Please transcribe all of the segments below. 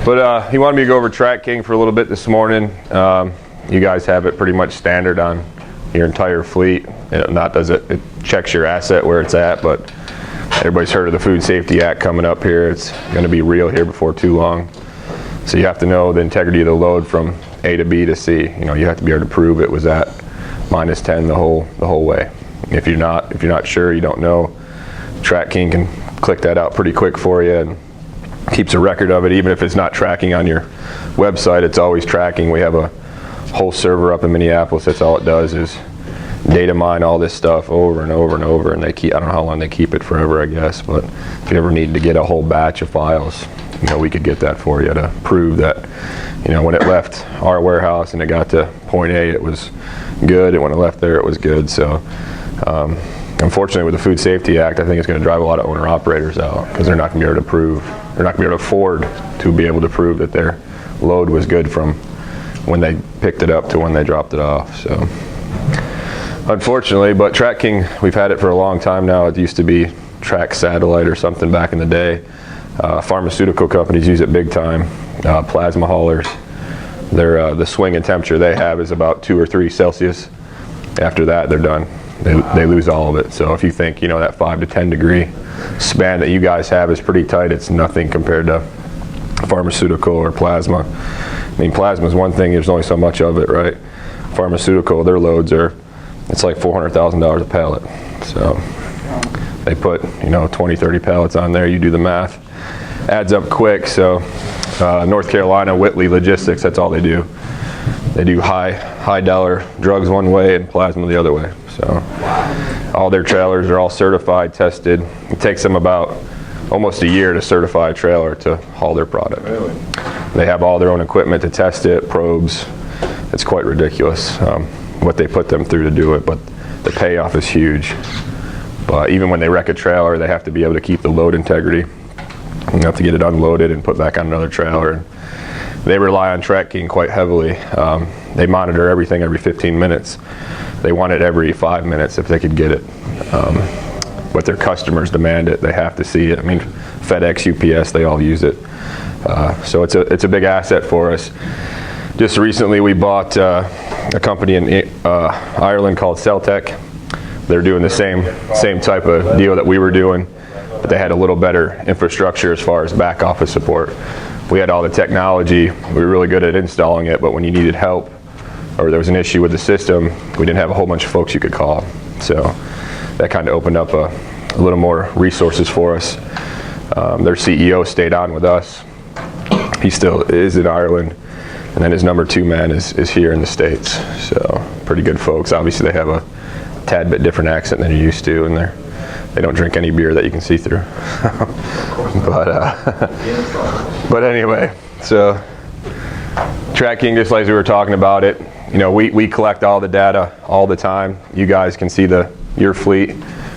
But he wanted me to go over TRAC KING for a little bit this morning. You guys have it pretty much standard on your entire fleet. It checks your asset where it's at, but everybody's heard of the Food Safety Act coming up here. It's going to be real here before too long. So you have to know the integrity of the load from A to B to C. You have to be able to prove it was at -10 the whole way. If you're not sure, you don't know, TRAC KING can click that out pretty quick for you and keeps a record of it. Even if it's not tracking on your website, it's always tracking. We have a whole server up in Minneapolis. That's all it does is data mine all this stuff over and over and over, and they keep, I don't know how long they keep it, forever I guess, but if you ever need to get a whole batch of files, we could get that for you to prove that when it left our warehouse and it got to point A, it was good, and when it left there, it was good. So unfortunately, with the Food Safety Act, I think it's going to drive a lot of owner-operators out because they're not going to be able to prove, they're not going to be able to afford to be able to prove that their load was good from when they picked it up to when they dropped it off. So unfortunately, but TRAC KING, we've had it for a long time now. It used to be TRAC Satellite or something back in the day. Pharmaceutical companies use it big time. Plasma haulers, the swing in temperature they have is about 2 or 3 Celsius. After that, they're done. They lose all of it. So if you think that 5 to 10 degree span that you guys have is pretty tight, it's nothing compared to pharmaceutical or plasma. I mean, plasma is one thing, there's only so much of it, right? Pharmaceutical, their loads it's like $400,000 a pallet. So they put 20, 30 pallets on there, you do the math, adds up quick. So North Carolina, Whitley Logistics, that's all they do. They do high dollar drugs one way and plasma the other way. So all their trailers are all certified, tested. It takes them about almost a year to certify a trailer to haul their product. Really? They have all their own equipment to test it, probes. It's quite ridiculous what they put them through to do it, but the payoff is huge. But even when they wreck a trailer, they have to be able to keep the load integrity. You have to get it unloaded and put back on another trailer. They rely on TRAC KING quite heavily. They monitor everything every 15 minutes. They want it every 5 minutes if they could get it. But their customers demand it. They have to see it. I mean, FedEx, UPS, they all use it. So it's a big asset for us. Just recently we bought a company in Ireland called Celtec. They're doing the same type of deal that we were doing, but they had a little better infrastructure as far as back office support. We had all the technology, we were really good at installing it, but when you needed help or there was an issue with the system, we didn't have a whole bunch of folks you could call. So that kind of opened up a little more resources for us. Their CEO stayed on with us. He still is in Ireland. And then his number 2 man is here in the States. So pretty good folks. Obviously they have a tad bit different accent than you're used to, and they don't drink any beer that you can see through. But anyway, so TRAC KING, just like we were talking about it, we collect all the data all the time. You guys can see your fleet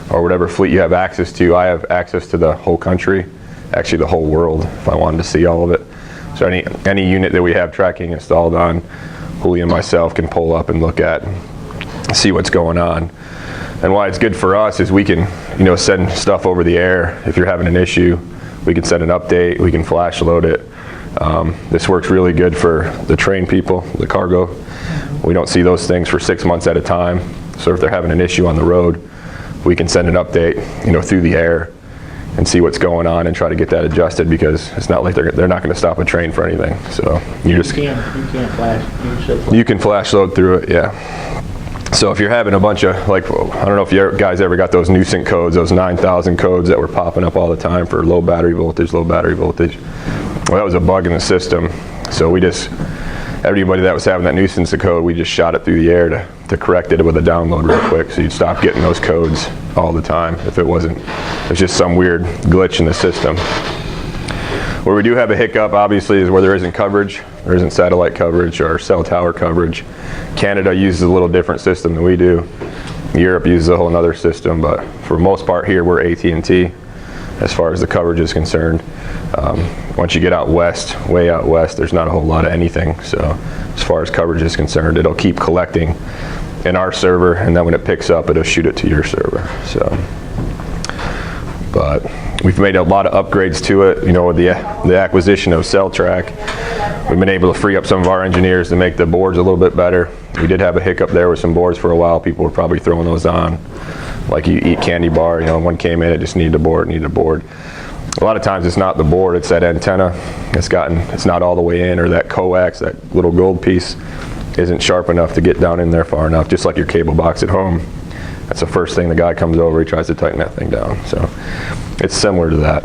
or whatever fleet you have access to. I have access to the whole country, actually the whole world, if I wanted to see all of it. So any unit that we have TRAC KING installed on, Julie and myself can pull up and look at, see what's going on. And why it's good for us is we can, send stuff over the air. If you're having an issue, we can send an update, we can flash load it. This works really good for the train people, the cargo. We don't see those things for 6 months at a time. So if they're having an issue on the road, we can send an update, through the air and see what's going on and try to get that adjusted, because it's not like they're not going to stop a train for anything. So you can't flash. You can flash load through it, yeah. So if you're having a bunch of, I don't know if you guys ever got those nuisance codes, those 9,000 codes that were popping up all the time for low battery voltage. Well, that was a bug in the system. So everybody that was having that nuisance code, we just shot it through the air to correct it with a download real quick. So you'd stop getting those codes all the time if it was just some weird glitch in the system. Where we do have a hiccup, obviously, is where there isn't coverage. There isn't satellite coverage or cell tower coverage. Canada uses a little different system than we do. Europe uses a whole other system, but for the most part here, we're AT&T as far as the coverage is concerned. Once you get out west, way out west, there's not a whole lot of anything. So as far as coverage is concerned, it'll keep collecting in our server, and then when it picks up, it'll shoot it to your server. So, but We've made a lot of upgrades to it, you know, with the acquisition of TRAC. We've been able to free up some of our engineers to make the boards a little bit better. We did have a hiccup there with some boards for a while. People were probably throwing those on like you eat candy bar, you know, one came in, it just needed a board. A lot of times it's not the board, it's that antenna. It's not all the way in, or that coax, that little gold piece isn't sharp enough to get down in there far enough, just like your cable box at home. That's the first thing the guy comes over, he tries to tighten that thing down. So it's similar to that.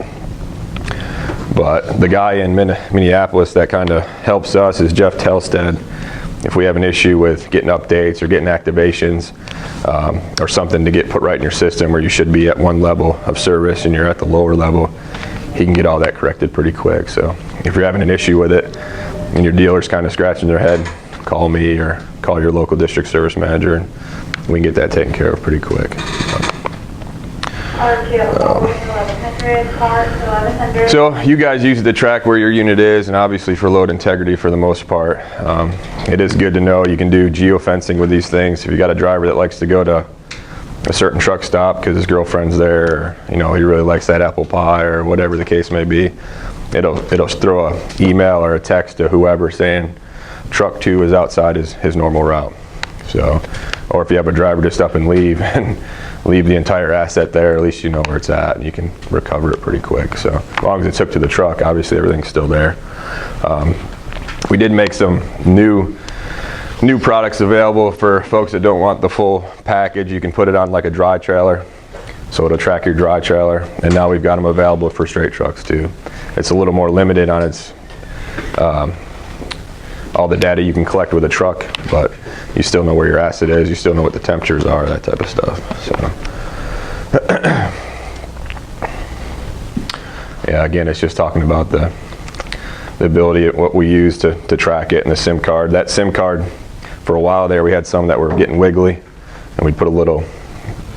But the guy in Minneapolis that kind of helps us is Jeff Telstead. If we have an issue with getting updates or getting activations or something to get put right in your system where you should be at one level of service and you're at the lower level, he can get all that corrected pretty quick. So if you're having an issue with it and your dealer's kind of scratching their head, call me or call your local district service manager and we can get that taken care of pretty quick. So you guys use the track where your unit is, and obviously for load integrity for the most part. It is good to know you can do geofencing with these things. If you got a driver that likes to go to a certain truck stop because his girlfriend's there, or, you know, he really likes that apple pie or whatever the case may be, it'll throw an email or a text to whoever saying truck 2 is outside his normal route. So, or if you have a driver just up and leave the entire asset there, at least you know where it's at and you can recover it pretty quick. So as long as it's hooked to the truck, obviously everything's still there. We did make some new products available for folks that don't want the full package. You can put it on like a dry trailer, so it'll track your dry trailer, and now we've got them available for straight trucks too. It's a little more limited on its all the data you can collect with a truck, but you still know where your asset is, you still know what the temperatures are, that type of stuff. So yeah, again, it's just talking about the ability of what we use to track it, and the SIM card. That SIM card, for a while there, we had some that were getting wiggly, and we'd put a little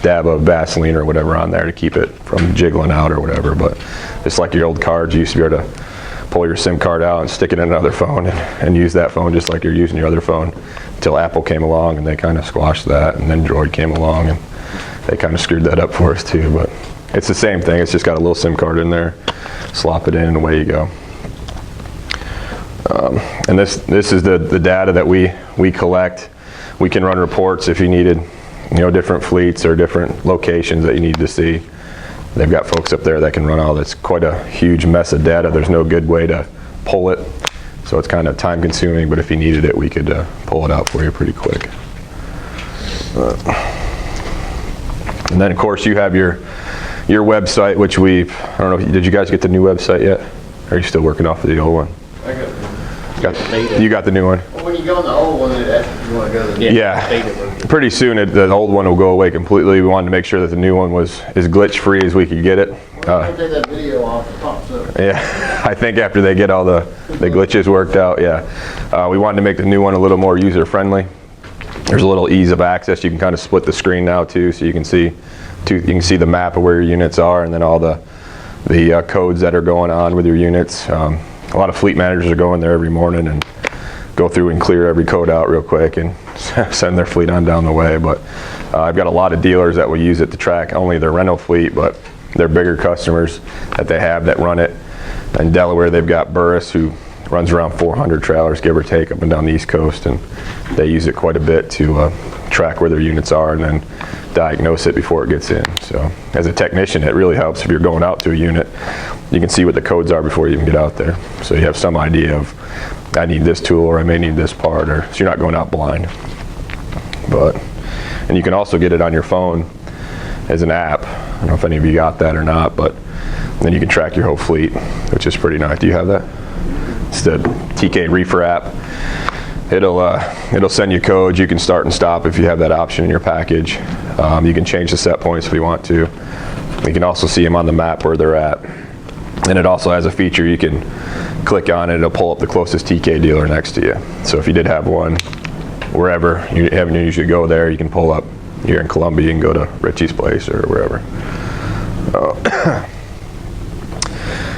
dab of Vaseline or whatever on there to keep it from jiggling out or whatever. But just like your old cards, you used to be able to pull your SIM card out and stick it in another phone and use that phone just like you're using your other phone, until Apple came along and they kind of squashed that, and then Droid came along and they kind of screwed that up for us too. But it's the same thing, it's just got a little SIM card in there, slop it in and away you go. And this is the data that we collect. We can run reports if you needed, you know, different fleets or different locations that you need to see. They've got folks up there that can run all this. Quite a huge mess of data. There's no good way to pull it, so it's kind of time consuming, but if you needed it, we could pull it out for you pretty quick. And then of course you have your website, which I don't know, did you guys get the new website yet? Or are you still working off of the old one? I got You got the new one? Well, when you go on the old one, it asks if you want to go to the Yeah, pretty soon the old one will go away completely. We wanted to make sure that the new one was as glitch free as we could get it. Well, take that video off, it pops up. Yeah, I think after they get all the glitches worked out, yeah. We wanted to make the new one a little more user friendly. There's a little ease of access. You can kind of split the screen now too, so you can see the map of where your units are, and then all the codes that are going on with your units. A lot of fleet managers are going there every morning and go through and clear every code out real quick and send their fleet on down the way. But I've got a lot of dealers that will use it to track only their rental fleet, but they're bigger customers that they have that run it. In Delaware, they've got Burris, who runs around 400 trailers, give or take, up and down the East Coast, and they use it quite a bit to track where their units are and then diagnose it before it gets in. So as a technician, it really helps if you're going out to a unit. You can see what the codes are before you even get out there. So you have some idea of, I need this tool or I may need this part, or so you're not going out blind. And you can also get it on your phone as an app. I don't know if any of you got that or not, but then you can track your whole fleet, which is pretty nice. Do you have that? It's the TK Reefer app. It'll send you codes. You can start and stop if you have that option in your package. You can change the set points if you want to. You can also see them on the map where they're at. And it also has a feature you can click on, and it'll pull up the closest TK dealer next to you. So if you did have one wherever you haven't usually go there, you can pull up. You're in Columbia, you can go to Richie's place or wherever.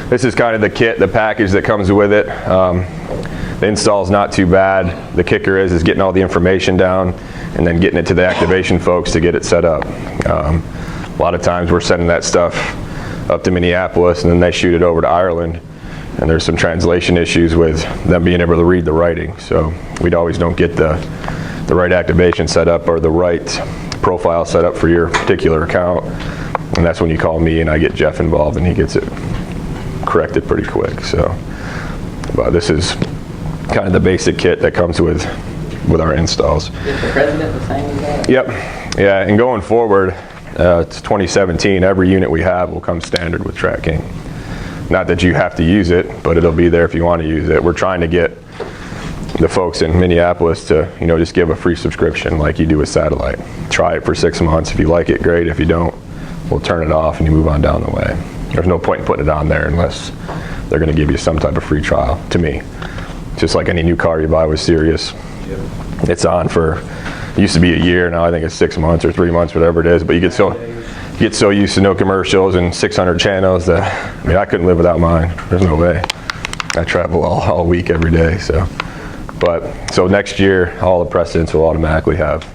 This is kind of the kit, the package that comes with it. The install is not too bad. The kicker is getting all the information down and then getting it to the activation folks to get it set up. A lot of times we're sending that stuff up to Minneapolis, and then they shoot it over to Ireland. And there's some translation issues with them being able to read the writing. So we always don't get the right activation set up or the right profile set up for your particular account. And that's when you call me and I get Jeff involved and he gets it corrected pretty quick. So, but this is kind of the basic kit that comes with our installs. Is the president the same as that? Yep. Yeah, and going forward, it's 2017, every unit we have will come standard with TRAC KING. Not that you have to use it, but it'll be there if you want to use it. We're trying to get the folks in Minneapolis to, just give a free subscription like you do with satellite. Try it for 6 months. If you like it, great. If you don't, we'll turn it off and you move on down the way. There's no point in putting it on there unless they're going to give you some type of free trial, to me. Just like any new car you buy with Sirius. Yep. It's on for, it used to be a year, now I think it's 6 months or 3 months, whatever it is, but you get so used to no commercials and 600 channels that, I couldn't live without mine. There's no way. I travel all week, every day, so. So next year, all the precedents will automatically have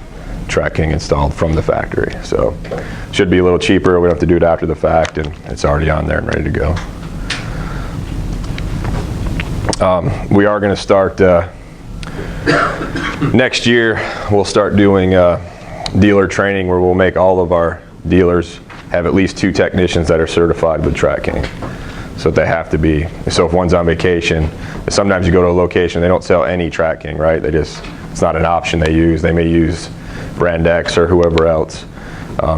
TRAC KING installed from the factory. So should be a little cheaper. We don't have to do it after the fact, and it's already on there and ready to go. We are going to start next year. We'll start doing dealer training where we'll make all of our dealers have at least 2 technicians that are certified with TRAC KING. So they have to be. So if one's on vacation, sometimes you go to a location, they don't sell any TRAC KING, right? It's not an option they use. They may use Brand X or whoever else,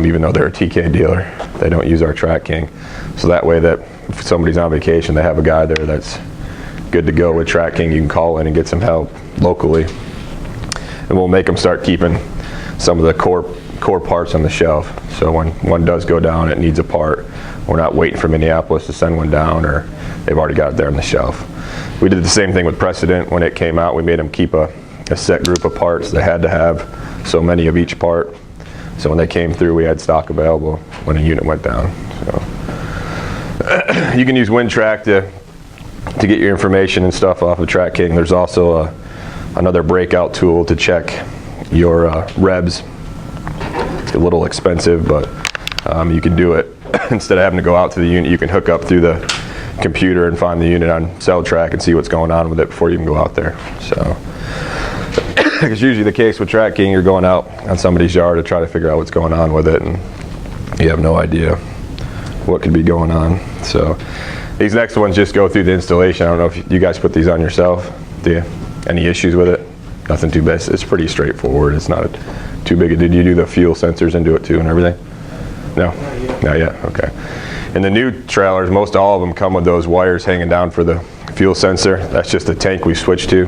even though they're a TK dealer. They don't use our TRAC KING. So that way that if somebody's on vacation, they have a guy there that's good to go with TRAC KING. You can call in and get some help locally. And we'll make them start keeping some of the core parts on the shelf. So when one does go down, it needs a part. We're not waiting for Minneapolis to send one down, or they've already got it there on the shelf. We did the same thing with Precedent. When it came out, we made them keep a set group of parts. They had to have so many of each part. So when they came through, we had stock available when a unit went down. So you can use WinTrack to get your information and stuff off of TRAC KING. There's also another breakout tool to check your revs. It's a little expensive, but you can do it. Instead of having to go out to the unit, you can hook up through the computer and find the unit on CellTrack and see what's going on with it before you even go out there. So, it's usually the case with TRAC KING, you're going out on somebody's yard to try to figure out what's going on with it, and you have no idea what could be going on. So, these next ones just go through the installation. I don't know if you guys put these on yourself. Do you? Any issues with it? Nothing too bad. It's pretty straightforward. It's not too big. Did you do the fuel sensors into it too and everything? No? Not yet. Okay. And the new trailers, most all of them come with those wires hanging down for the fuel sensor. That's just the tank we switched to.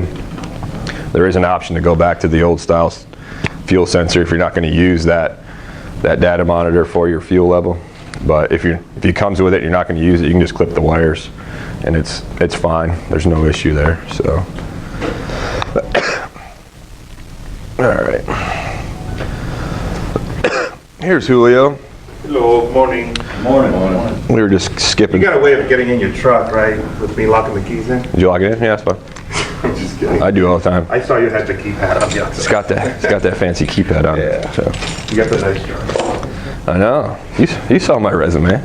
There is an option to go back to the old style fuel sensor if you're not going to use that data monitor for your fuel level. But if it comes with it, you're not going to use it, you can just clip the wires, and it's fine. There's no issue there. So, all right. Here's Julio. Hello, morning. Morning. We were just skipping. You got a way of getting in your truck, right? With me locking the keys in? Did you lock it in? Yeah, that's fine. I'm just kidding. I do all the time. I saw you had the keypad on. It's got that fancy keypad on it. Yeah. So. You got the nice truck. I know. You saw my resume.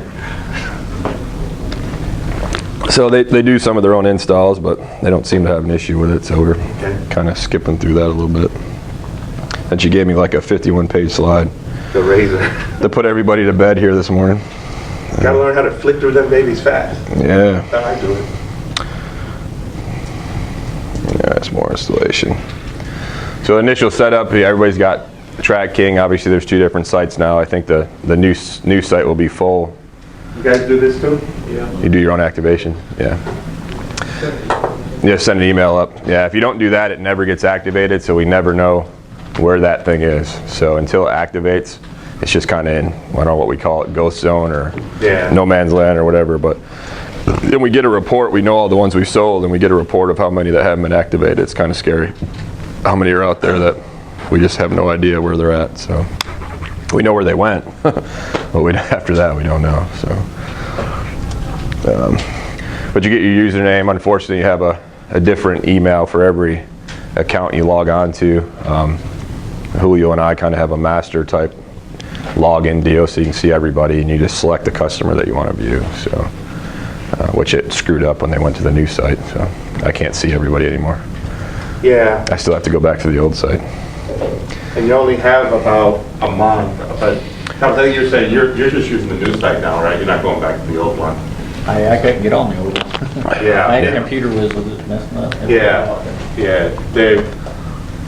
So they do some of their own installs, but they don't seem to have an issue with it, so we're kind of skipping through that a little bit. And she gave me like a 51-page slide. The razor. To put everybody to bed here this morning. Gotta learn how to flick through them babies fast. Yeah. That's how I do it. Yeah, it's more installation. So initial setup, everybody's got TRAC KING. Obviously there's 2 different sites now. I think the new site will be full. You guys do this too? Yeah. You do your own activation? Yeah. Yeah, send an email up. Yeah, if you don't do that, it never gets activated, so we never know where that thing is. So until it activates, it's just kind of in, I don't know what we call it, ghost zone or no man's land or whatever. But then we get a report. We know all the ones we sold, and we get a report of how many that haven't been activated. It's kind of scary how many are out there that we just have no idea where they're at. So we know where they went, but after that we don't know. So, but you get your username. Unfortunately, you have a different email for every account you log on to. Julio and I kind of have a master type login deal, so you can see everybody, and you just select the customer that you want to view. So, which it screwed up when they went to the new site, so I can't see everybody anymore. Yeah, I still have to go back to the old site. and you only have about a month, but I think you're saying you're just using the new site now, right? You're not going back to the old one. I couldn't get on the old one. Yeah. My Yeah. computer was just messing up. Yeah, yeah, Dave,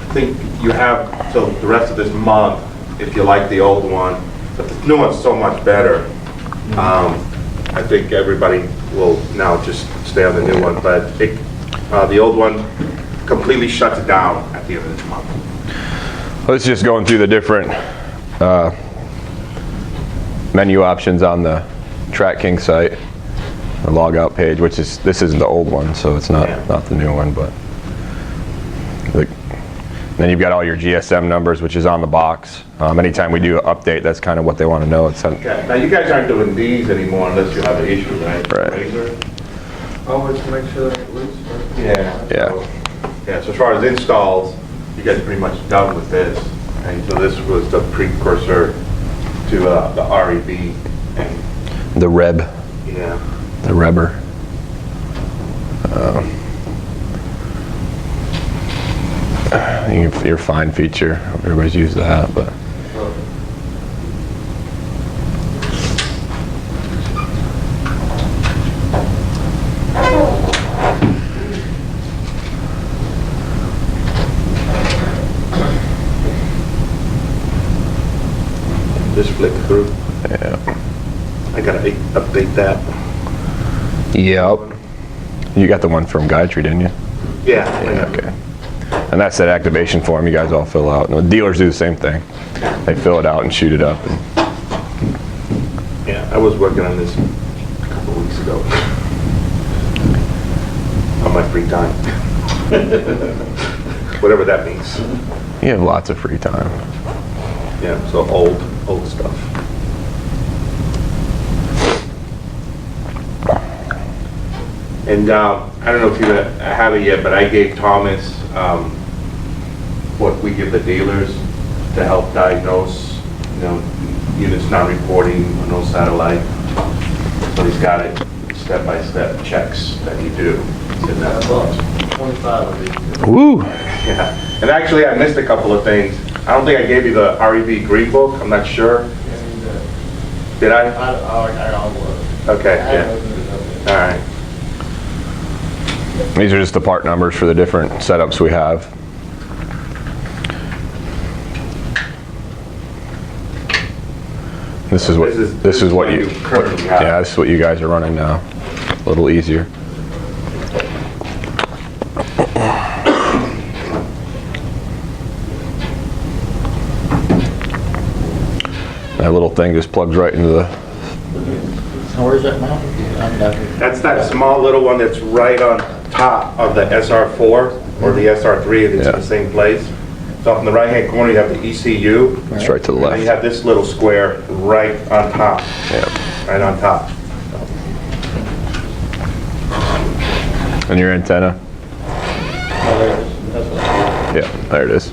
I think you have till the rest of this month, if you like the old one, but the new one's so much better. I think everybody will now just stay on the new one, but the old one completely shuts it down at the end of this month. Let's just going through the different menu options on the TRAC KING site. The logout page, which is, this isn't the old one, so it's not the new one, but then you've got all your GSM numbers, which is on the box. Anytime we do an update, that's kind of what they want to know. It's Okay, now you guys aren't doing these anymore unless you have an issue, right? Right. Razor? Always to make sure that it's loose. Yeah. Yeah. Yeah, so as far as installs, you guys are pretty much done with this. And so this was the precursor to the REB and, the Reb, yeah. the Rebber. Your find feature, everybody's used that, but Just flick through. yeah. I gotta update that. Yep. You got the one from Guytree, didn't you? Yeah. Yeah, okay. And that's that activation form you guys all fill out. And the dealers do the same thing. They fill it out and shoot it up. And Yeah, I was working on this a couple of weeks ago. On my free time. Whatever that means. you have lots of free time. Yeah, so old stuff. And I don't know if you have it yet, but I gave Thomas what we give the dealers to help diagnose, units not reporting on no satellite. So he's got it step-by-step checks that you do. It's in that book. 25 of these. Woo! Yeah, and actually I missed a couple of things. I don't think I gave you the REB Green Book, I'm not sure. Did I? I almost. Okay, I haven't yeah, opened it up yet. all right. These are just the part numbers for the different setups we have. This is what This is what what you you currently have. yeah, this is what you guys are running now. A little easier. That little thing just plugs right into the. So where's that mounted? That's that small little one that's right on top of the SR4 or the SR3, it's Yeah. in the same place. So up in the right-hand corner, you have the ECU, It's right to the and then you left. have this little square right on top, Yeah. right on top. And your antenna. Yeah, there it is.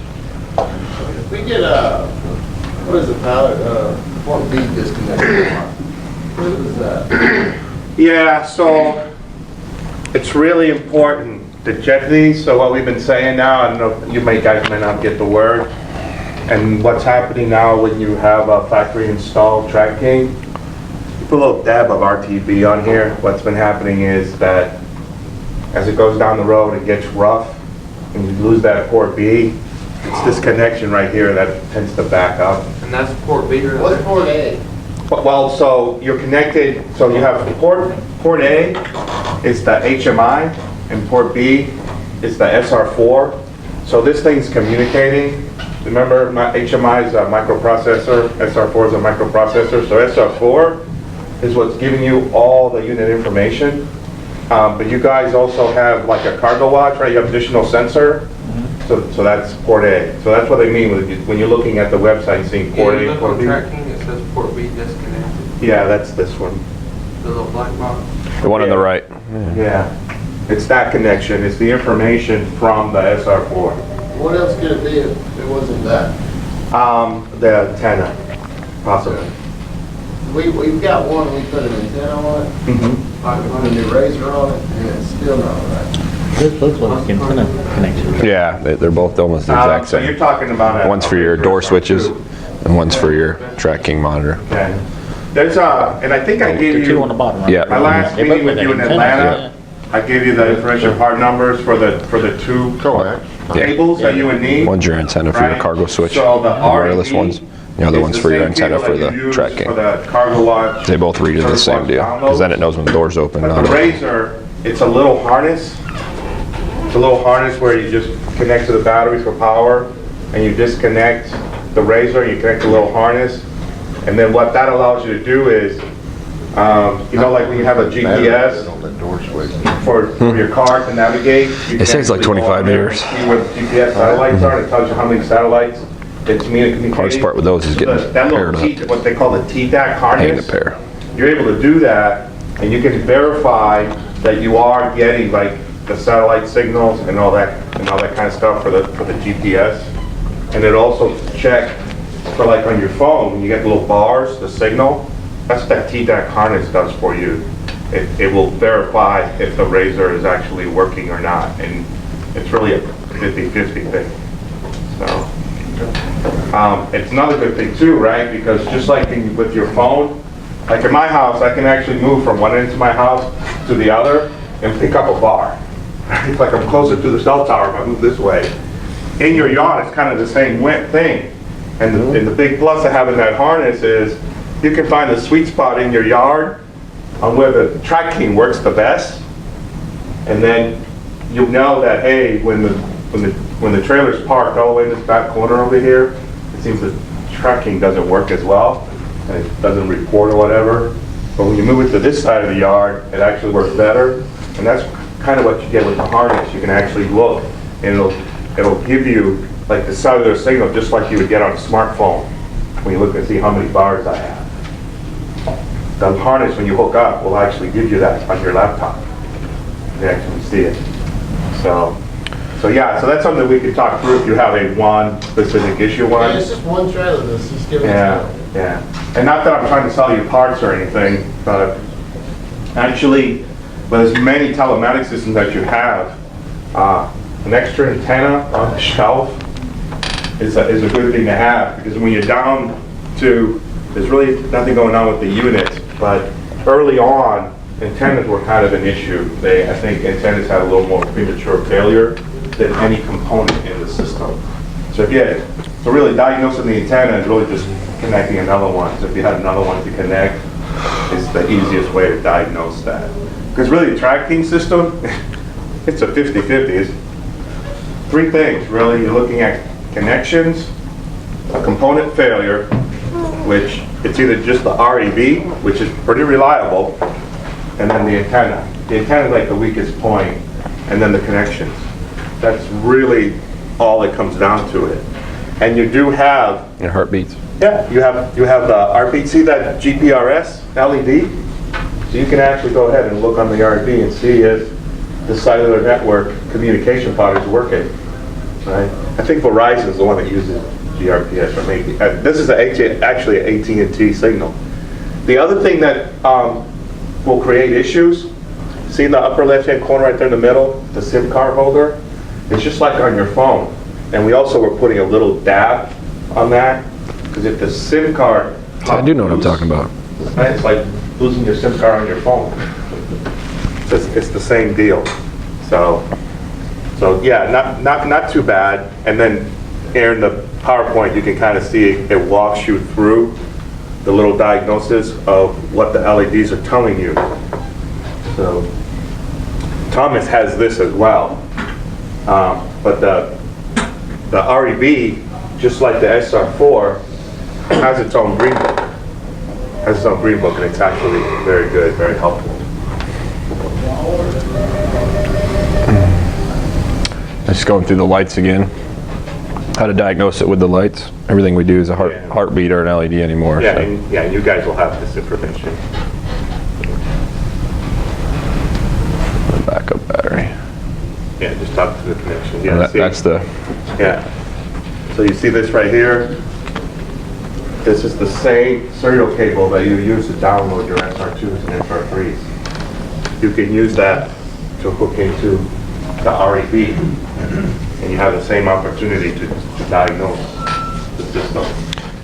If we get what is it, pilot, port B disconnected? What is that? Yeah, so it's really important to check these. So what we've been saying now, I don't know, you guys may not get the word. And what's happening now when you have a factory installed TRAC KING, you put a little dab of RTB on here. What's been happening is that as it goes down the road, it gets rough and you lose that port B. It's this connection right here that tends to back up. And that's port B right What's there? port A? Well, so you're connected, so you have port A is the HMI, and port B is the SR4. So this thing's communicating. Remember, my HMI is a microprocessor, SR4 is a microprocessor. So SR4 is what's giving you all the unit information. But you guys also have like a cargo watch, right? You have additional sensor. So that's port A. So that's what they mean when you're looking at the website, seeing port Yeah, you A, look port on B. TRAC KING, it says port B disconnected, Yeah, that's this one. the little black box. The one on the right. Yeah, it's that connection. It's the information from the SR4. What else could it be if it wasn't that? The antenna. Possibly. We've got one, we put an antenna on it, put a new razor on it, and it's still not right. This looks like antenna connection. Yeah, they're both almost the exact So you're same. talking about One's for your door switches, and one's for your TRAC KING monitor. Okay. There's and I think I gave The two on the you, bottom, right? Yeah. my last They both meeting with got you in antennas, Atlanta, I gave you the information part numbers for the two cables that you would need. One's your antenna for your Right. cargo switch, So the wireless RED ones. The other is one's the for your same antenna cable for that the you use TRAC For KIng. the cargo launch. They both read it the same deal, because then it knows when the door's open. But not the open. razor, it's a little harness. It's a little harness where you just connect to the batteries for power, and you disconnect the razor, you connect the little harness, and then what that allows you to do is, you know, like when you have a GPS for your car to navigate. you It says can like actually go 25 on there years. and See where the GPS satellites are, and it tells you how many satellites it's communicating. Hardest part with those is getting That little paired up. T, what they call the TDAC harness. Hanging a pair. You're able to do that, and you can verify that you are getting like the satellite signals and all that kind of stuff for the GPS. And it also check for like on your phone, when you get the little bars, the signal, that's what that TDAC harness does for you. It will verify if the razor is actually working or not, and it's really a 50-50 thing. So, it's another good thing too, right? Because just like with your phone, like in my house, I can actually move from one end of my house to the other and pick up a bar. It's like I'm closer to the cell tower if I move this way. In your yard, it's kind of the same thing. And the big plus of having that harness is you can find the sweet spot in your yard on where the TRAC KING works the best. And then you'll know that, hey, when the trailer's parked all the way in this back corner over here, it seems the TRAC KING doesn't work as well, and it doesn't report or whatever. But when you move it to this side of the yard, it actually works better. And that's kind of what you get with the harness. You can actually look, and it'll give you like the cellular signal just like you would get on a smartphone when you look and see how many bars I have. The harness, when you hook up, will actually give you that on your laptop. You can actually see it. So yeah, so that's something we could talk through if you have a one specific issue one. Yeah, it's just one trailer that's just giving Yeah, us. yeah. And not that I'm trying to sell you parts or anything, but actually, with as many telematics systems that you have, an extra antenna on the shelf is a good thing to have, because when you're down to, there's really nothing going on with the unit, but early on, antennas were kind of an issue. I think antennas had a little more premature failure than any component in the system. So really diagnosing the antenna is really just connecting another one. So if you had another one to connect, it's the easiest way to diagnose that. Because really the TRAC KING system, it's a 50-50. It's three things really. You're looking at connections, a component failure, which it's either just the REB, which is pretty reliable, and then the antenna. The antenna is like the weakest point, and then the connections. That's really all it comes down to it. And you do have, Your heartbeats. yeah, you have the RP. See that GPRS LED? So you can actually go ahead and look on the RP and see if the cellular network communication part is working. Right? I think Verizon is the one that uses GRPS, or maybe this is actually an AT&T signal. The other thing that will create issues, see in the upper left-hand corner right there in the middle, the SIM card holder? It's just like on your phone. And we also were putting a little dab on that, because if the SIM card I do know what I'm talking about. right, it's like losing your SIM card on your phone. It's the same deal. So yeah, not too bad. And then here in the PowerPoint, you can kind of see it walks you through the little diagnosis of what the LEDs are telling you. So Thomas has this as well. But the REB, just like the SR4, has its own green book. Has its own green book, and it's actually very good, very helpful. Just going through the lights again. How to diagnose it with the lights. Everything we do is a heartbeat or an LED anymore. Yeah, so. and yeah, you guys will have this information. The backup battery. Yeah, just talk to the connection. And Yeah, see? that's the Yeah. So you see this right here? This is the same serial cable that you use to download your SR2s and SR3s. You can use that to hook into the REB, and you have the same opportunity to diagnose the system.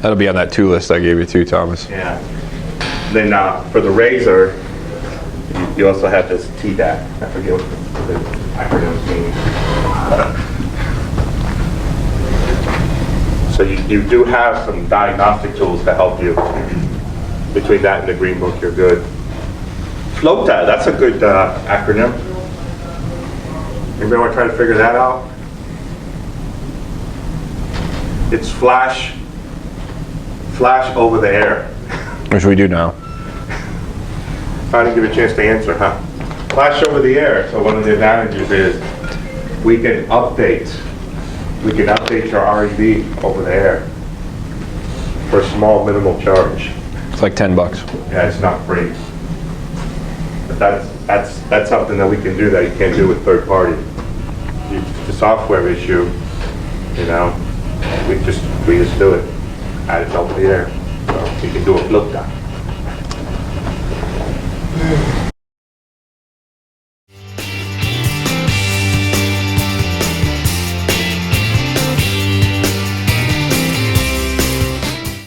That'll be on that 2 list I gave you too, Thomas. Yeah. Then for the Razor, you also have this TDAC. I forget what the acronym means. So you do have some diagnostic tools to help you. Between that and the Green Book, you're good. FLOTA, that's a good acronym. Anybody want to try to figure that out? It's flash over the air. Which we do now. I didn't give you a chance to answer, huh? Flash over the air. So one of the advantages is we can update your REB over the air for a small minimal charge. It's like $10. Yeah, it's not free. But that's something that we can do that you can't do with third party. The software issue, you know, we just do it. Add it over the air. So you can do a flip down.